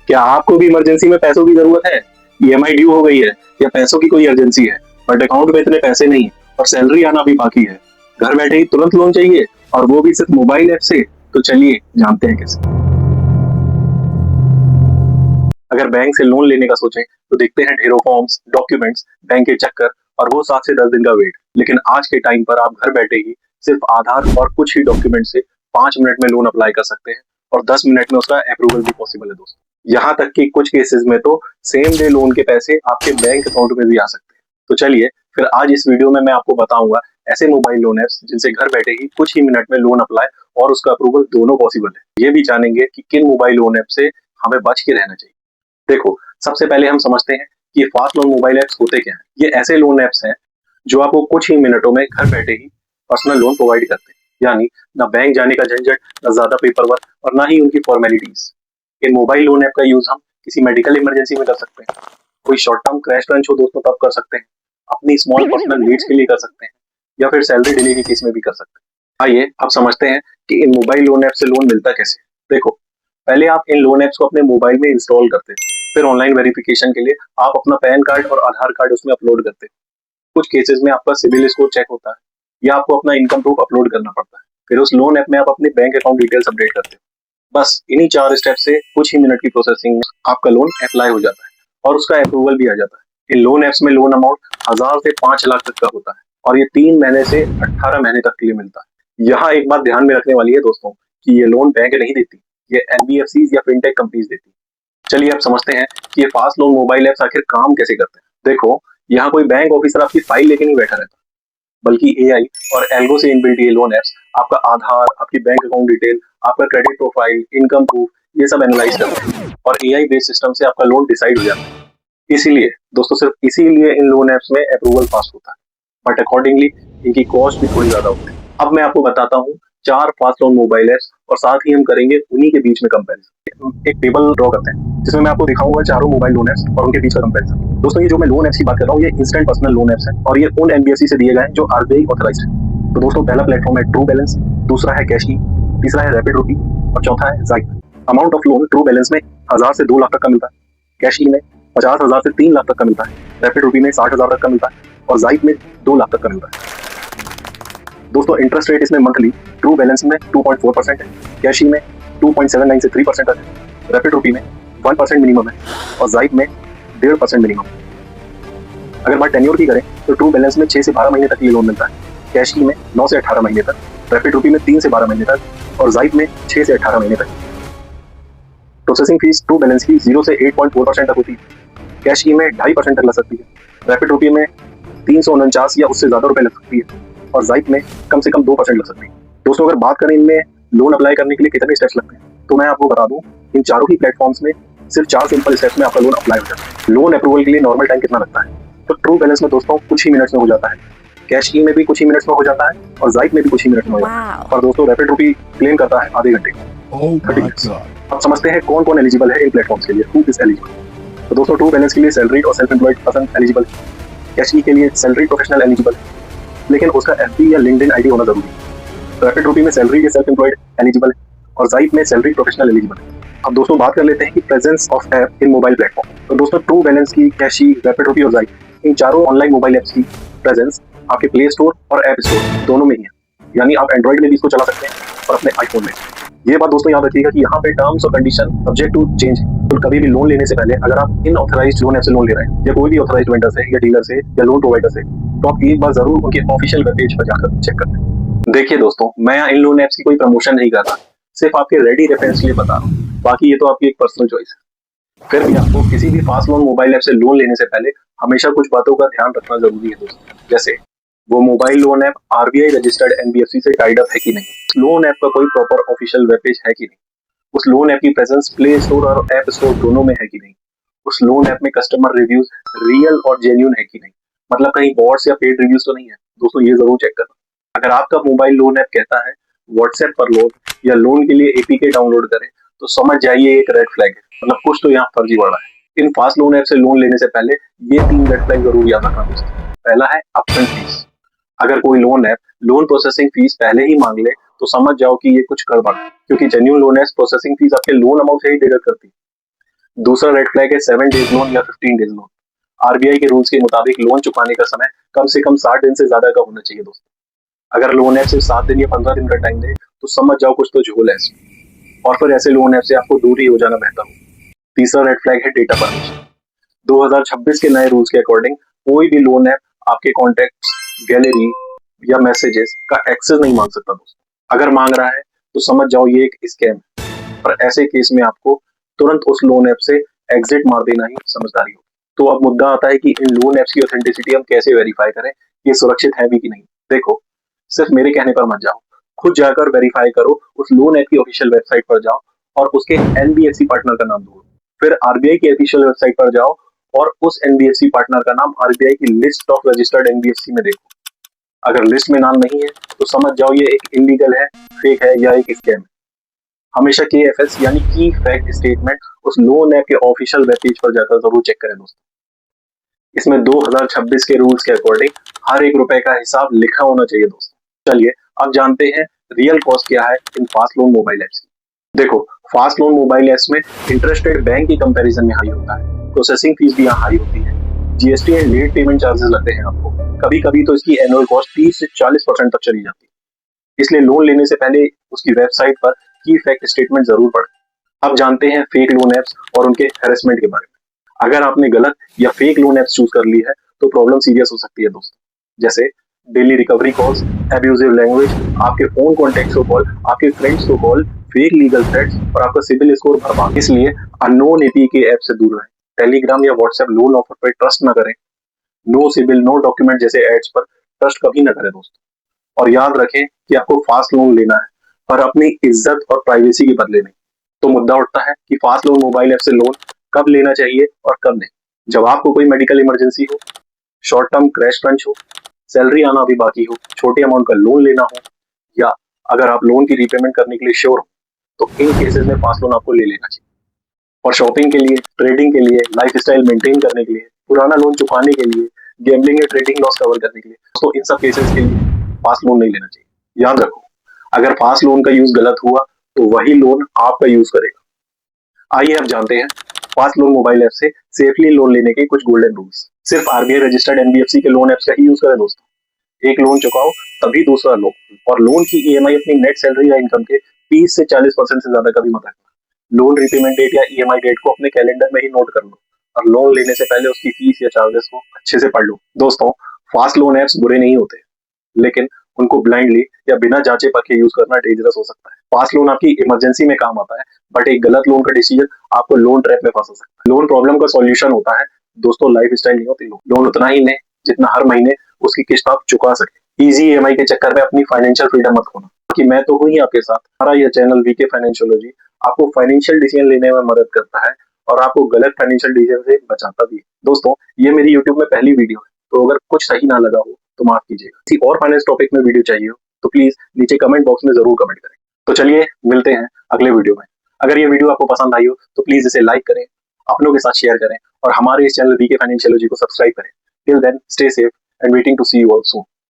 क्या आपको भी इमरजेंसी में पैसों की जरूरत है? ईएमआई ड्यू हो गई है या पैसों की कोई अर्जेंसी है, बट अकाउंट में इतने पैसे नहीं है और सैलरी आना भी बाकी है। घर बैठे ही तुरंत लोन चाहिए और वो भी सिर्फ मोबाइल ऐप से। तो चलिए जानते हैं कैसे। अगर बैंक से लोन लेने का सोचें तो देखते हैं ढेरों फॉर्म्स, डॉक्यूमेंट्स, बैंक के चक्कर और वो 7 से 10 दिन का वेट। लेकिन आज के टाइम पर आप घर बैठे ही सिर्फ आधार और कुछ ही डॉक्यूमेंट से 5 मिनट में लोन अप्लाई कर सकते हैं और 10 मिनट में उसका अप्रूवल भी पॉसिबल है दोस्तों। यहाँ तक कि कुछ केसेस में तो सेम डे लोन के पैसे आपके बैंक अकाउंट में भी आ सकते हैं। तो चलिए फिर आज इस वीडियो में मैं आपको बताऊंगा ऐसे मोबाइल लोन ऐप्स जिनसे घर बैठे ही कुछ ही मिनट में लोन अप्लाई और उसका अप्रूवल दोनों पॉसिबल है। ये भी जानेंगे कि किन मोबाइल लोन ऐप से हमें बच के रहना चाहिए। देखो, सबसे पहले हम समझते हैं कि ये फास्ट लोन मोबाइल ऐप्स होते क्या हैं। ये ऐसे लोन ऐप्स हैं जो आपको कुछ ही मिनटों में घर बैठे ही पर्सनल लोन प्रोवाइड करते हैं। यानी ना बैंक जाने का झंझट, ना ज्यादा पेपर वर्क और ना ही उनकी फॉर्मेलिटीज। इन मोबाइल लोन ऐप का यूज हम किसी मेडिकल इमरजेंसी में कर सकते हैं, कोई शॉर्ट टर्म क्रैश क्रंच हो दोस्तों तब कर सकते हैं, अपनी स्मॉल पर्सनल नीड्स के लिए कर सकते हैं या फिर सैलरी डिले के केस में भी कर सकते हैं। आइए अब समझते हैं कि इन मोबाइल लोन ऐप से लोन मिलता कैसे। देखो, पहले आप इन लोन ऐप्स को अपने मोबाइल में इंस्टॉल करते हैं। फिर ऑनलाइन वेरिफिकेशन के लिए आप अपना पैन कार्ड और आधार कार्ड उसमें अपलोड करते हैं। कुछ केसेस में आपका सिविल स्कोर चेक होता है या आपको अपना इनकम प्रूफ अपलोड करना पड़ता है। फिर उस लोन ऐप में आप अपने बैंक अकाउंट डिटेल्स अपडेट करते हो। बस इन्हीं 4 स्टेप से कुछ ही मिनट की प्रोसेसिंग में आपका लोन अप्लाई हो जाता है और उसका अप्रूवल भी आ जाता है। इन लोन ऐप्स में लोन अमाउंट 1000 से 5 लाख तक का होता है और ये 3 महीने से 18 महीने तक के लिए मिलता है। यहाँ एक बात ध्यान में रखने वाली है दोस्तों कि ये लोन बैंक नहीं देती, ये एनबीएफसी या फिनटेक कंपनीज देती है। चलिए अब समझते हैं कि ये फास्ट लोन मोबाइल ऐप्स आखिर काम कैसे करते हैं। देखो, यहाँ कोई बैंक ऑफिसर आपकी फाइल लेके नहीं बैठा रहता, बल्कि एआई और एल्गो से इनबिल्ट ये लोन ऐप्स आपका आधार, आपकी बैंक अकाउंट डिटेल, आपका क्रेडिट प्रोफाइल, इनकम प्रूफ, ये सब एनालाइज करते हैं और एआई बेस्ड सिस्टम से आपका लोन डिसाइड हो जाता है। इसीलिए दोस्तों, सिर्फ इसीलिए इन लोन ऐप्स में अप्रूवल फास्ट होता है, बट अकॉर्डिंगली इनकी कॉस्ट भी थोड़ी ज्यादा होती है। अब मैं आपको बताता हूँ 4 फास्ट लोन मोबाइल ऐप्स और साथ ही हम करेंगे उन्हीं के बीच में कंपैरिजन। एक टेबल ड्रॉ करते हैं जिसमें मैं आपको दिखाऊंगा चारों मोबाइल लोन ऐप्स और उनके बीच का कंपैरिजन। दोस्तों, ये जो मैं लोन ऐप्स की बात कर रहा हूँ ये इंस्टेंट पर्सनल लोन ऐप्स हैं और ये उन एनबीएफसी से दिए गए हैं जो आरबीआई ऑथराइज्ड है। तो दोस्तों, पहला प्लेटफॉर्म है ट्रू बैलेंस, दूसरा है कैशी, तीसरा है रैपिड रुपी और चौथा है जाइट। Amount of loan true balance में 1000 से 2 लाख तक का मिलता है, कैशी में 50,000 से 3 लाख तक का मिलता है, रैपिड रुपी में 60,000 तक का मिलता है और जाइट में 2 लाख तक का मिलता है। दोस्तों, इंटरेस्ट रेट इसमें मंथली ट्रू बैलेंस में 2.4% है, कैशी में 2.79 से 3% तक है, रैपिड रुपी में 1% मिनिमम है और जाइट में 1.5% मिनिमम है। अगर बात टेन्योर की करें तो ट्रू बैलेंस में 6 से 12 महीने तक ये लोन मिलता है, कैशी में 9 से 18 महीने तक, रैपिड रुपी में 3 से 12 महीने तक और जाइट में 6 से 18 महीने तक। प्रोसेसिंग फीस ट्रू बैलेंस की 0 से 8.4% तक होती है, कैशी में 2.5% तक लग सकती है, रैपिड रुपी में 349 या उससे ज्यादा रुपए लग सकती है और जाइट में कम से कम 2% लग सकती है। दोस्तों, अगर बात करें इनमें लोन अप्लाई करने के लिए कितने स्टेप्स लगते हैं तो मैं आपको बता दूं, इन चारों ही प्लेटफॉर्म्स में सिर्फ 4 सिंपल स्टेप्स में आपका लोन अप्लाई हो जाता है। लोन अप्रूवल के लिए नॉर्मल टाइम कितना लगता है? तो ट्रू बैलेंस में दोस्तों कुछ ही मिनट्स में हो जाता है, कैशी में भी कुछ ही मिनट्स में हो जाता है और जाइट में भी कुछ ही मिनट्स में हो जाता है। और दोस्तों, रैपिड रुपी क्लेम करता है आधे घंटे। अब समझते हैं कौन कौन एलिजिबल है इन प्लेटफॉर्म्स के लिए, हु इज एलिजिबल। तो दोस्तों, ट्रू बैलेंस के लिए सैलरीड और सेल्फ एम्प्लॉयड पर्सन एलिजिबल है, कैशी के लिए सैलरीड प्रोफेशनल एलिजिबल है लेकिन उसका एफबी या लिंक्डइन आईडी होना जरूरी है, रैपिड रुपी में सैलरी या सेल्फ एम्प्लॉयड एलिजिबल है और जाइट में सैलरी प्रोफेशनल एलिजिबल है। अब दोस्तों, बात कर लेते हैं कि presence of app in mobile platform. तो दोस्तों, ट्रू बैलेंस की, कैशी, रैपिड रुपी और जाइट, इन चारों ऑनलाइन मोबाइल ऐप्स की प्रेजेंस आपके प्ले स्टोर और ऐप स्टोर दोनों में ही है। यानी आप एंड्रॉइड में भी इसको चला सकते हैं और अपने आईफोन में। ये बात दोस्तों याद रखिएगा कि यहाँ पे टर्म्स और कंडीशन सब्जेक्ट टू चेंज है। तो कभी भी लोन लेने से पहले अगर आप इन ऑथराइज्ड लोन ऐप से लोन ले रहे हैं या कोई भी ऑथराइज्ड वेंडर से या डीलर से या लोन प्रोवाइडर से, तो आप एक बार जरूर उनके ऑफिशियल वेब पेज पर जाकर चेक कर लें। देखिए दोस्तों, मैं यहाँ इन लोन ऐप्स की कोई प्रमोशन नहीं कर रहा, सिर्फ आपके रेडी रेफरेंस के लिए बता रहा हूँ। बाकी ये तो आपकी एक पर्सनल चॉइस है। फिर भी आपको किसी भी फास्ट लोन मोबाइल ऐप से लोन लेने से पहले हमेशा कुछ बातों का ध्यान रखना जरूरी है दोस्तों। जैसे वो mobile loan app RBI registered NBFC से टाइड अप है कि नहीं, लोन ऐप का कोई प्रॉपर ऑफिशियल वेब पेज है कि नहीं, उस लोन ऐप की प्रेजेंस प्ले स्टोर और ऐप स्टोर दोनों में है कि नहीं, उस लोन ऐप में कस्टमर रिव्यूज रियल और जेन्युइन है कि नहीं, मतलब कहीं बॉट्स या पेड रिव्यूज तो नहीं है दोस्तों, ये जरूर चेक करना। अगर आपका मोबाइल लोन ऐप कहता है व्हाट्सएप पर लोन या लोन के लिए एपीके डाउनलोड करें तो समझ जाइए एक रेड फ्लैग है, मतलब कुछ तो यहाँ फर्जी बढ़ रहा है। इन फास्ट लोन ऐप से लोन लेने से पहले ये 3 रेड फ्लैग जरूर याद रखना दोस्तों। पहला है अपफ्रंट फीस। अगर कोई loan app loan processing fees पहले ही मांग ले तो समझ जाओ कि ये कुछ गड़बड़ है, क्योंकि genuine loan app processing fees आपके लोन अमाउंट से ही डिडक्ट करती है। दूसरा रेड फ्लैग है 7 डेज लोन या 15 डेज लोन। आरबीआई के रूल्स के मुताबिक लोन चुकाने का समय कम से कम 60 दिन से ज्यादा का होना चाहिए दोस्तों। अगर लोन ऐप सिर्फ 7 दिन या 15 दिन का टाइम दे तो समझ जाओ कुछ तो झोल है इसमें, और फिर ऐसे लोन ऐप से आपको दूर ही हो जाना बेहतर हो। तीसरा रेड फ्लैग है डेटा परमिशन। 2026 के नए रूल्स के अकॉर्डिंग कोई भी लोन ऐप आपके कॉन्टेक्ट्स, गैलरी या मैसेजेस का एक्सेस नहीं मांग सकता दोस्तों। अगर मांग रहा है तो समझ जाओ ये एक स्कैम है, और ऐसे केस में आपको तुरंत उस लोन ऐप से एग्जिट मार देना ही समझदारी हो। तो अब मुद्दा आता है कि इन लोन ऐप्स की ऑथेंटिसिटी हम कैसे वेरीफाई करें, ये सुरक्षित है भी कि नहीं। देखो, सिर्फ मेरे कहने पर मत जाओ, खुद जाकर वेरीफाई करो, उस लोन ऐप की ऑफिशियल वेबसाइट पर जाओ और उसके एनबीएफसी पार्टनर का नाम ढूंढो। फिर आरबीआई की ऑफिशियल वेबसाइट पर जाओ और उस एनबीएफसी पार्टनर का नाम आरबीआई की लिस्ट ऑफ रजिस्टर्ड एनबीएफसी में देखो। अगर लिस्ट में नाम नहीं है तो समझ जाओ ये एक इलीगल है, फेक है या एक स्कैम है। हमेशा केएफएस यानी की फैक्ट स्टेटमेंट उस लोन ऐप के ऑफिशियल वेब पेज पर जाकर जरूर चेक करें दोस्तों। इसमें 2026 के रूल्स के अकॉर्डिंग हर एक रुपए का हिसाब लिखा होना चाहिए दोस्तों। चलिए अब जानते हैं रियल कॉस्ट क्या है इन फास्ट लोन मोबाइल एप्स की। देखो, फास्ट लोन मोबाइल एप्स में इंटरेस्ट रेट बैंक की कंपैरिजन में हाई होता है, प्रोसेसिंग फीस भी यहाँ हाई होती है, GST and let payment charges लगते हैं आपको। कभी कभी तो इसकी एनुअल कॉस्ट 30 से 40% तक चली जाती है। इसलिए लोन लेने से पहले उसकी वेबसाइट पर की फैक्ट स्टेटमेंट जरूर पढ़ें। अब जानते हैं फेक लोन एप्स और उनके हैरेसमेंट के बारे में। अगर आपने गलत या फेक लोन एप्स चूज कर ली है तो प्रॉब्लम सीरियस हो सकती है दोस्तों। जैसे daily recovery calls, abusive language, आपके फोन कॉन्टेक्ट्स को कॉल, आपके फ्रेंड्स को कॉल, फेक लीगल थ्रेट्स और आपका सिविल स्कोर बर्बाद। इसलिए अननोन एपी के ऐप से दूर रहें। टेलीग्राम या व्हाट्सएप लोन ऑफर पर ट्रस्ट ना करें। नो सिविल नो डॉक्यूमेंट जैसे एड्स पर ट्रस्ट कभी ना करें दोस्तों। और याद रखें कि आपको फास्ट लोन लेना है पर अपनी इज्जत और प्राइवेसी के बदले नहीं। तो मुद्दा उठता है कि फास्ट लोन मोबाइल ऐप से लोन कब लेना चाहिए और कब नहीं। जब आपको कोई मेडिकल इमरजेंसी हो, शॉर्ट टर्म क्रैश क्रंच हो, सैलरी आना अभी बाकी हो, छोटे अमाउंट का लोन लेना हो, या अगर आप लोन की रीपेमेंट करने के लिए श्योर हो, तो इन केसेस में फास्ट लोन आपको ले लेना चाहिए। और शॉपिंग के लिए, ट्रेडिंग के लिए, लाइफस्टाइल मेंटेन करने के लिए, पुराना लोन चुकाने के लिए, गैम्बलिंग या ट्रेडिंग लॉस कवर करने के लिए, तो इन सब केसेस के लिए फास्ट लोन नहीं लेना चाहिए। याद रखो, अगर फास्ट लोन का यूज गलत हुआ तो वही लोन आपका यूज करेगा। आइए अब जानते हैं फास्ट लोन मोबाइल ऐप से सेफली लोन लेने के कुछ गोल्डन रूल्स। सिर्फ आरबीआई रजिस्टर्ड एनबीएफसी के लोन ऐप्स का ही यूज करें दोस्तों। एक लोन चुकाओ तभी दूसरा लो, और लोन की ईएमआई अपनी नेट सैलरी या इनकम के 30 से 40% से ज्यादा कभी मत रखना। लोन रिपेमेंट डेट या ईएमआई डेट को अपने कैलेंडर में ही नोट कर लो, और लोन लेने से पहले उसकी फीस या चार्जेस को अच्छे से पढ़ लो। दोस्तों, फास्ट लोन ऐप्स बुरे नहीं होते, लेकिन उनको ब्लाइंडली या बिना जांचे परखे यूज करना डेंजरस हो सकता है। फास्ट लोन आपकी इमरजेंसी में काम आता है, बट एक गलत लोन का डिसीजन आपको लोन ट्रैप में फंसा सकता है। लोन प्रॉब्लम का सॉल्यूशन होता है दोस्तों, लाइफ स्टाइल नहीं होती। लोन उतना ही लें जितना हर महीने उसकी किस्त आप चुका सके। इजी ईएमआई के चक्कर में अपनी फाइनेंशियल फ्रीडम मत खोना। कि मैं तो हूँ ही आपके साथ। हमारा यह चैनल वीके फाइनेंशियोलॉजी आपको फाइनेंशियल डिसीजन लेने में मदद करता है और आपको गलत फाइनेंशियल डिसीजन से बचाता भी है। दोस्तों, ये मेरी यूट्यूब में पहली वीडियो है, तो अगर कुछ सही ना लगा हो तो माफ कीजिएगा। किसी और फाइनेंस टॉपिक में वीडियो चाहिए हो तो प्लीज नीचे कमेंट बॉक्स में जरूर कमेंट करें। तो चलिए मिलते हैं अगले वीडियो में। अगर ये वीडियो आपको पसंद आई हो तो प्लीज इसे लाइक करें, अपनों के साथ शेयर करें और हमारे इस चैनल वीके फाइनेंशियोलॉजी को सब्सक्राइब करें। Till then stay safe and waiting to see you all soon.